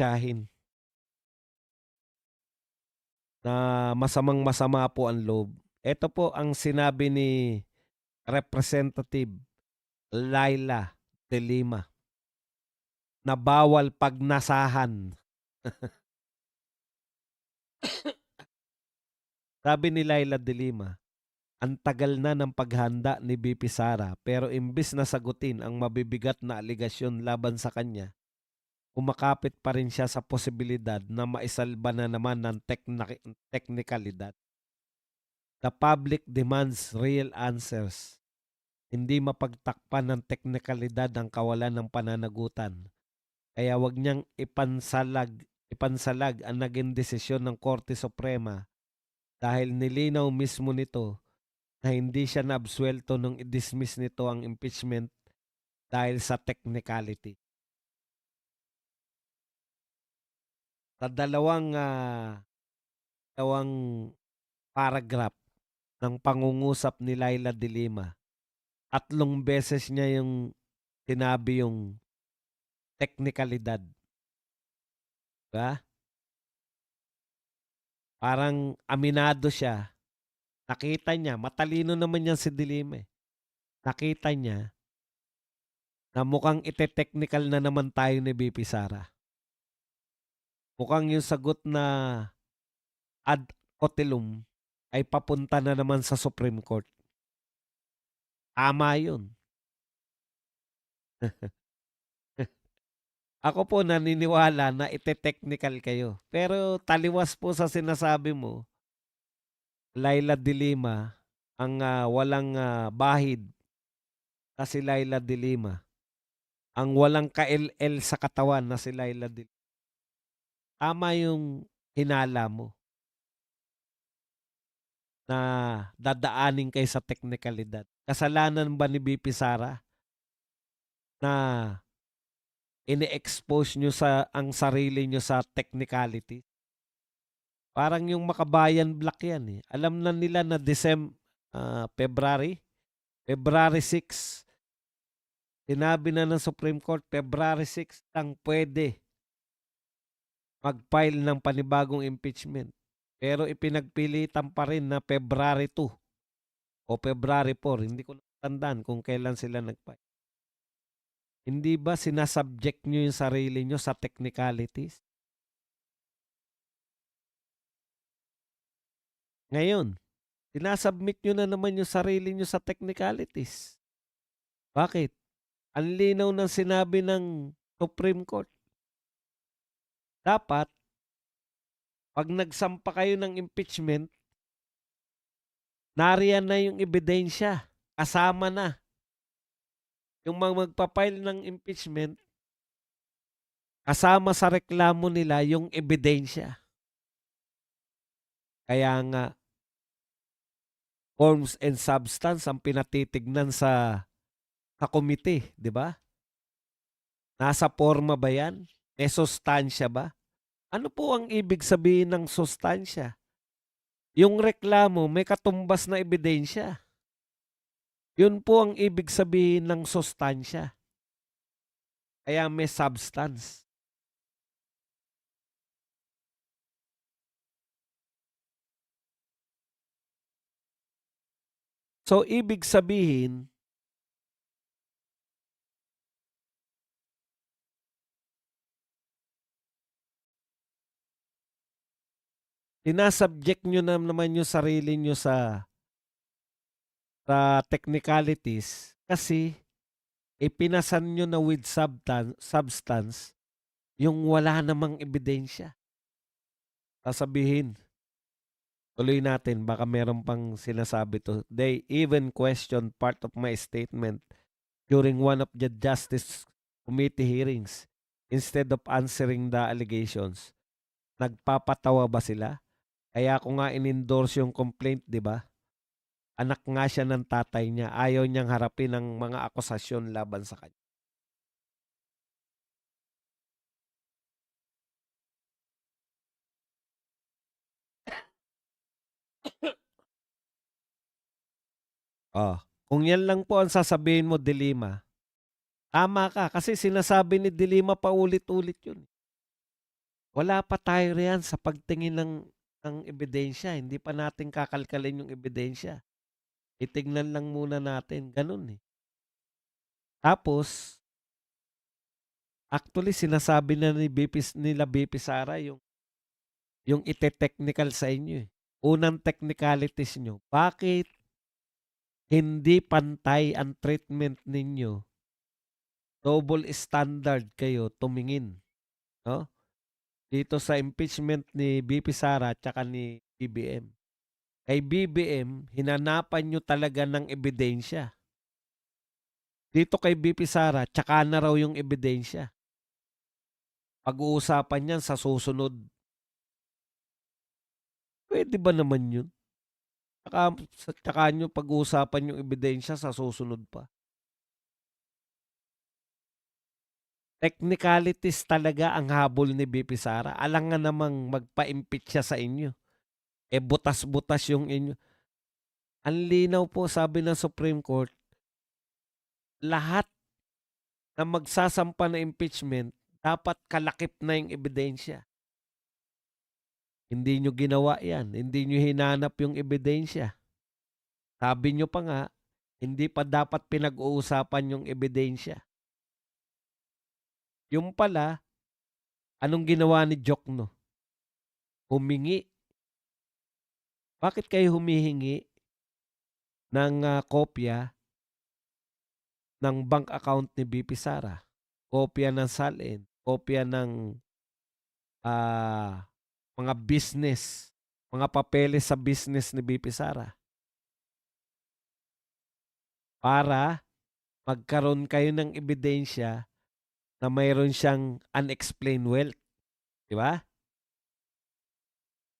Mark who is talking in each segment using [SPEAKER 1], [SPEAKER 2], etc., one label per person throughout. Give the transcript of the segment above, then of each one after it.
[SPEAKER 1] tsahin na masamang-masama po ang loob. Ito po ang sinabi ni Representative Laila De Lima na bawal pagnasahan. Sabi ni Laila De Lima, ang tagal na ng paghanda ni BP Sara pero imbis na sagutin ang mabibigat na aligasyon laban sa kanya, kumakapit pa rin siya sa posibilidad na maisalba na naman ng teknikalidad. The public demands real answers. Hindi mapagtakpan ng teknikalidad ang kawalan ng pananagutan. Kaya wag niyang ipansalag ang naging desisyon ng Korte Suprema dahil nilinaw mismo nito na hindi siya naabsuelto nung i-dismiss nito ang impeachment dahil sa technicality. Sa dalawang paragraph ng pangungusap ni Laila De Lima, 3 beses niya yung sinabi yung teknikalidad. Diba? Parang aminado siya. Nakita niya, matalino naman yan si De Lima eh. Nakita niya na mukhang ite-technical na naman tayo ni BP Sara. Mukhang yung sagot na ad cotelum ay papunta na naman sa Supreme Court. Tama yun. Ako po naniniwala na ite-technical kayo. Pero taliwas po sa sinasabi mo, Laila De Lima, ang walang bahid na si Laila De Lima. Ang walang ka-LL sa katawan na si Laila De Lima. Tama yung hinala mo na dadaanin kayo sa teknikalidad. Kasalanan ba ni BP Sara na ini-expose nyo ang sarili nyo sa technicality? Parang yung Makabayan Black yan eh. Alam na nila na February 6, sinabi na ng Supreme Court, February 6 lang pwede mag-file ng panibagong impeachment. Pero ipinagpilitan pa rin na February 2 o February 4. Hindi ko natandaan kung kailan sila nag-file. Hindi ba sinasubject nyo yung sarili nyo sa technicalities? Ngayon, sinasubmit nyo na naman yung sarili nyo sa technicalities. Bakit? Ang linaw ng sinabi ng Supreme Court. Dapat, pag nagsampa kayo ng impeachment, nariyan na yung ebidensya. Kasama na. Yung mga magpapile ng impeachment, kasama sa reklamo nila yung ebidensya. Kaya nga, forms and substance ang pinatitignan sa committee, di ba? Nasa forma ba yan? May sustansya ba? Ano po ang ibig sabihin ng sustansya? Yung reklamo may katumbas na ebidensya. Yun po ang ibig sabihin ng sustansya. Kaya may substance. So, ibig sabihin, sinasubject nyo na naman yung sarili nyo sa technicalities kasi ipinasan nyo na with substance yung wala namang ebidensya. Sasabihin, tuloy natin, baka meron pang sinasabi to. They even question part of my statement during one of the Justice Committee hearings instead of answering the allegations. Nagpapatawa ba sila? Kaya ako nga in-endorse yung complaint, di ba? Anak nga siya ng tatay niya. Ayaw niyang harapin ang mga akusasyon laban sa kanya. Oh, kung yan lang po ang sasabihin mo, De Lima, tama ka kasi sinasabi ni De Lima paulit-ulit yun. Wala pa tayo riyan sa pagtingin ng ebidensya, hindi pa natin kakalkalin yung ebidensya. Titignan lang muna natin, gano'n, eh. Tapos, actually sinasabi na nila BP Sara yung ite-technical sa inyo, eh. Unang technicalities niyo, bakit hindi pantay ang treatment ninyo? Double standard kayo tumingin, 'no, dito sa impeachment ni BP Sara tsaka ni BBM. Kay BBM, hinanapan niyo talaga ng ebidensya. Dito kay BP Sara, tsaka na raw yung ebidensya. Pag-uusapan niyan sa susunod. Puwede ba naman yun? Tsaka niyo pag-uusapan yung ebidensya sa susunod pa. Technicalities talaga ang habol ni BP Sara. Alangan namang magpa-impeach siya sa inyo. Eh, butas-butas yung inyo. Ang linaw po sabi ng Supreme Court, lahat na magsasampa ng impeachment, dapat kalakip na yung ebidensya. Hindi nyo ginawa yan. Hindi nyo hinanap yung ebidensya. Sabi nyo pa nga, hindi pa dapat pinag-uusapan yung ebidensya. Yung pala, anong ginawa ni Jokno? Humingi. Bakit kayo humihingi ng kopya ng bank account ni BP Sara? Kopya ng SALN? Kopya ng ah, mga business, mga papeles sa business ni BP Sara? Para magkaroon kayo ng ebidensya na mayroon siyang unexplained wealth. Di ba?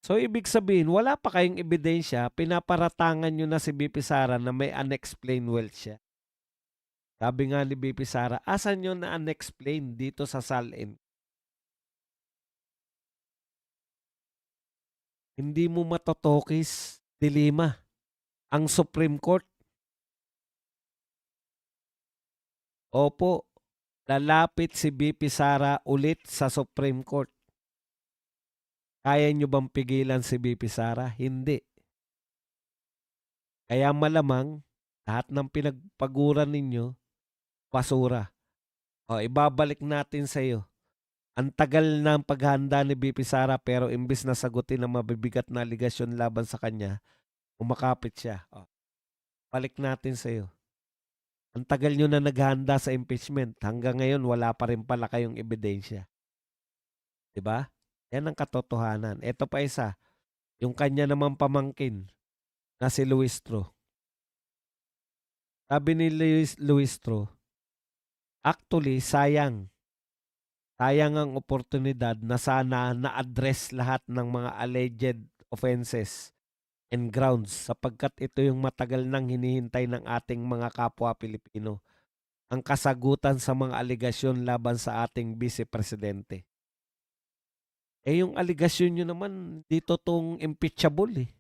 [SPEAKER 1] So, ibig sabihin, wala pa kayong ebidensya, pinaparatangan nyo na si BP Sara na may unexplained wealth siya. Sabi nga ni BP Sara, asan yun na unexplained dito sa SALN? Hindi mo matotokis, dilema. Ang Supreme Court, opo, lalapit si BP Sara ulit sa Supreme Court. Kaya nyo bang pigilan si BP Sara? Hindi. Kaya malamang, lahat ng pinagpaguran ninyo, basura. O, ibabalik natin sa iyo. Ang tagal ng paghahanda ni BP Sara pero imbis na sagutin ang mabibigat na aligasyon laban sa kanya, umakapit siya. O, balik natin sa iyo. Ang tagal nyo na naghahanda sa impeachment. Hanggang ngayon, wala pa rin pala kayong ebidensya. Diba? Yan ang katotohanan. Ito pa isa, yung kanya namang pamangkin na si Luistro. Sabi ni Luistro, actually, sayang. Sayang ang oportunidad na sana na-address lahat ng mga alleged offenses and grounds sapagkat ito yung matagal nang hinihintay ng ating mga kapwa Pilipino. Ang kasagutan sa mga aligasyon laban sa ating Vice Presidente. Eh yung aligasyon nyo naman, di totoong impeachable eh.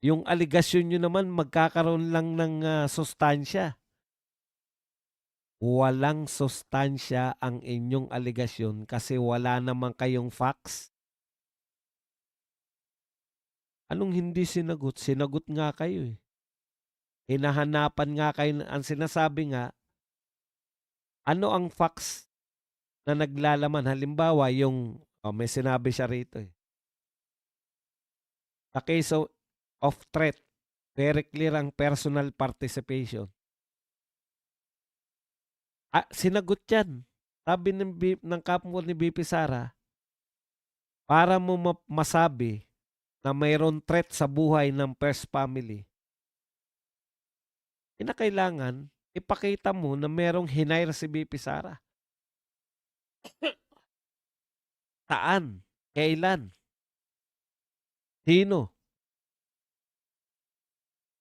[SPEAKER 1] Yung aligasyon nyo naman, magkakaroon lang ng sustansya. Walang sustansya ang inyong aligasyon kasi wala naman kayong facts. Anong hindi sinagot? Sinagot nga kayo eh. Hinahanapan nga kayo, ang sinasabi nga, ano ang facts na naglalaman? Halimbawa, may sinabi siya rito eh. Sa case of threat, very clear ang personal participation. Sinagot yan. Sabi ng kapwa ni BP Sara, para mo masabi na mayroon threat sa buhay ng first family, kinakailangan ipakita mo na merong hinire si BP Sara. Saan? Kailan? Sino?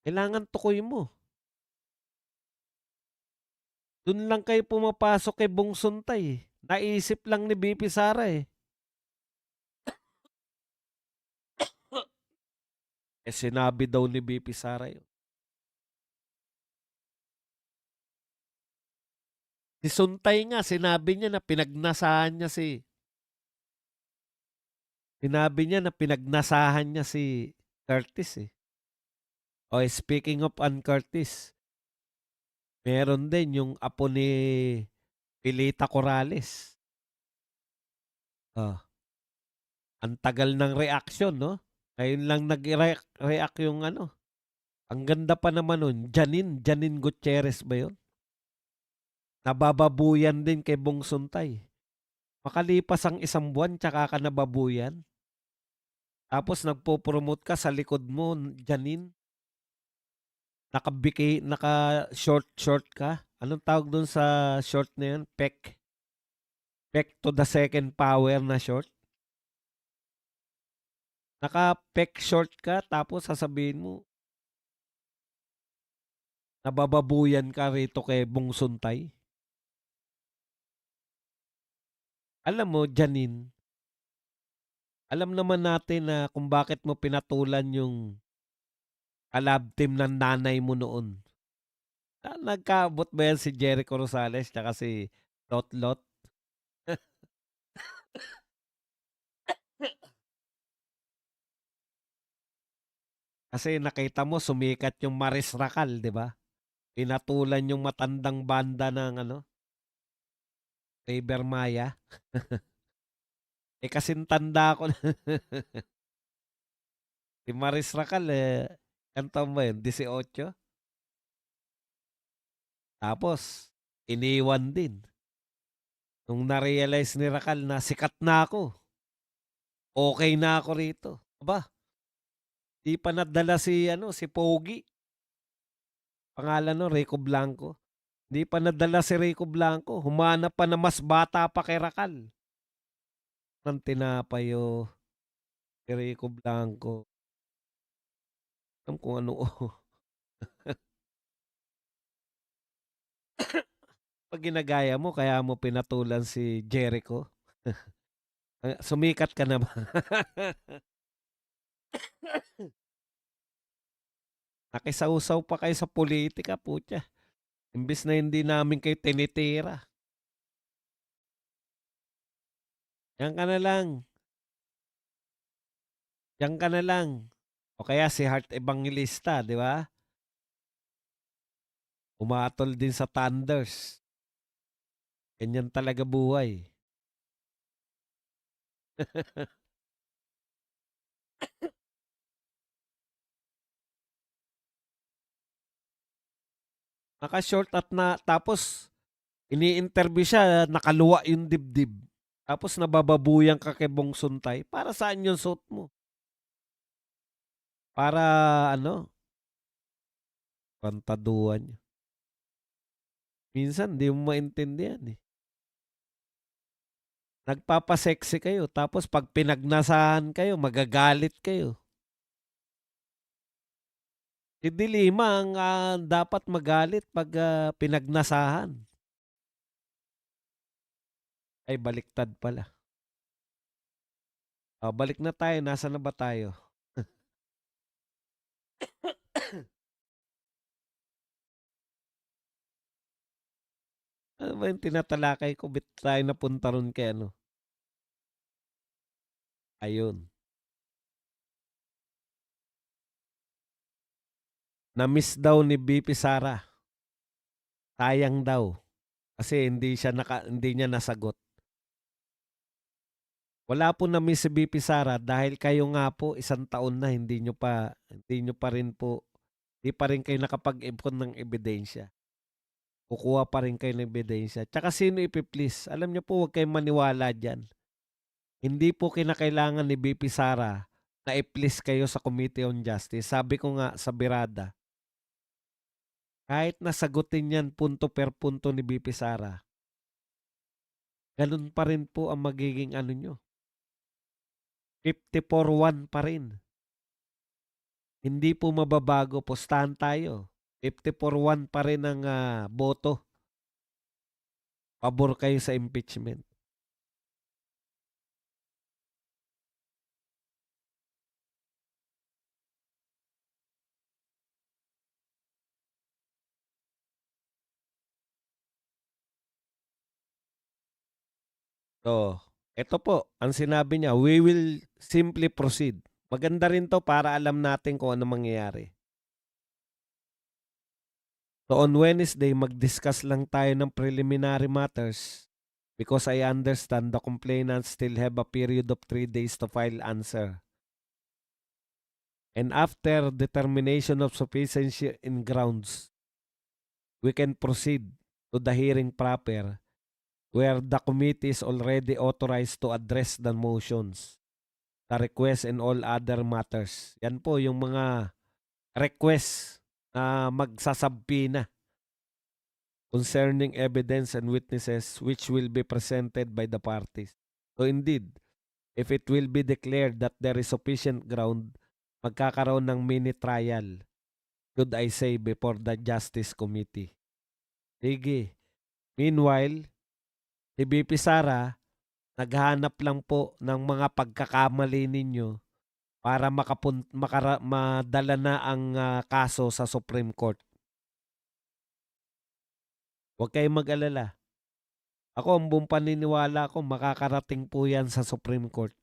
[SPEAKER 1] Kailangan tukoy mo. Doon lang kayo pumapasok kay Bong Suntay eh. Naisip lang ni BP Sara eh. Eh sinabi daw ni BP Sara yun. Si Suntay nga, sinabi niya na pinagnasahan niya si Sinabi niya na pinagnasahan niya si Curtis eh. O speaking of Ann Curtis, meron din yung apo ni Pilita Corrales. Oh, ang tagal ng reaction, no? Ngayon lang nag-react yung ano. Ang ganda pa naman nun, Janine Gutierrez ba yun? Nabababuyan din kay Bong Suntay. Makalipas ang 1 buwan, tsaka ka nababuyan. Tapos nagpo-promote ka sa likod mo, Janine. Naka-short ka. Anong tawag dun sa short na yun? Peck. Peck to the second power na short. Naka-peck short ka, tapos sasabihin mo, nabababuyan ka rito kay Bong Suntay. Alam mo, Janine, alam naman natin na kung bakit mo pinatulan yung kalab team ng nanay mo noon. Nagkaabot ba yan si Jericho Rosales tsaka si Lot Lot? Kasi nakita mo sumikat yung Maris Racal, di ba? Pinatulan yung matandang banda ng ano, River Maya. Eh kasing tanda ko na. Si Maris Racal ilang taon ba yun? 18? Tapos, iniwan din. Nung na-realize ni Racal na sikat na ako, okay na ako rito. Aba, di pa nadala si, ano, si Pogi. Pangalan no, Rico Blanco. Di pa nadala si Rico Blanco. Humanap pa na mas bata pa kay Racal. Nang tinapay si Rico Blanco. Alam kung ano. Pag ginagaya mo, kaya mo pinatulan si Jericho. Sumikat ka na ba? Nakisawsaw pa kayo sa politika, putya. Imbis na hindi namin kayo tinitira. Yan ka na lang. Yan ka na lang. O kaya si Heart Evangelista, di ba? Umatol din sa Thunders. Ganyan talaga buhay. Naka-short at na tapos ini-interview siya, nakaluwa yung dibdib. Tapos nabababuyan ka kay Bong Suntay. Para saan yung suit mo? Para ano? Pantaduan niya. Minsan di mo maintindihan eh. Nagpapasexy kayo. Tapos pag pinagnasahan kayo, magagalit kayo. Si Dilima ang dapat magalit pag pinagnasahan. Ay, baliktad pala. Balik na tayo. Nasa na ba tayo? Ano ba yung tinatalakay ko? Bit tayo napunta ron kay ano? Ayun. Na-miss daw ni BP Sara. Sayang daw. Kasi hindi niya nasagot. Wala po na-miss si BP Sara dahil kayo nga po 1 taon na hindi nyo pa rin po, hindi pa rin kayo nakapag-ipon ng ebidensya. Kukuha pa rin kayo ng ebidensya. Tsaka sino ipiplease? Alam niyo po, huwag kayong maniwala dyan. Hindi po kinakailangan ni BP Sara na i-please kayo sa Committee on Justice. Sabi ko nga sa Birada, kahit nasagutin yan punto per punto ni BP Sara, ganun pa rin po ang magiging ano nyo. 54-1 pa rin. Hindi po mababago. Pustahan tayo. 54-1 pa rin ang boto. Pabor kayo sa impeachment. So, Ito po, ang sinabi niya, we will simply proceed. Maganda rin 'to para alam natin kung ano mangyayari. So on Wednesday, mag-discuss lang tayo ng preliminary matters because I understand the complainants still have a period of 3 days to file answer. And after determination of sufficiency in grounds, we can proceed to the hearing proper where the committee is already authorized to address the motions, the request, and all other matters. Yan po yung mga request na magsasabina concerning evidence and witnesses which will be presented by the parties. So indeed, if it will be declared that there is sufficient ground, magkakaroon ng mini trial, should I say, before the Justice Committee. Sige. Meanwhile, si BP Sara, naghahanap lang po ng mga pagkakamali ninyo para madala na ang kaso sa Supreme Court. Huwag kayong mag-alala. Ako, ang buong paniniwala ko, makakarating po yan sa Supreme Court.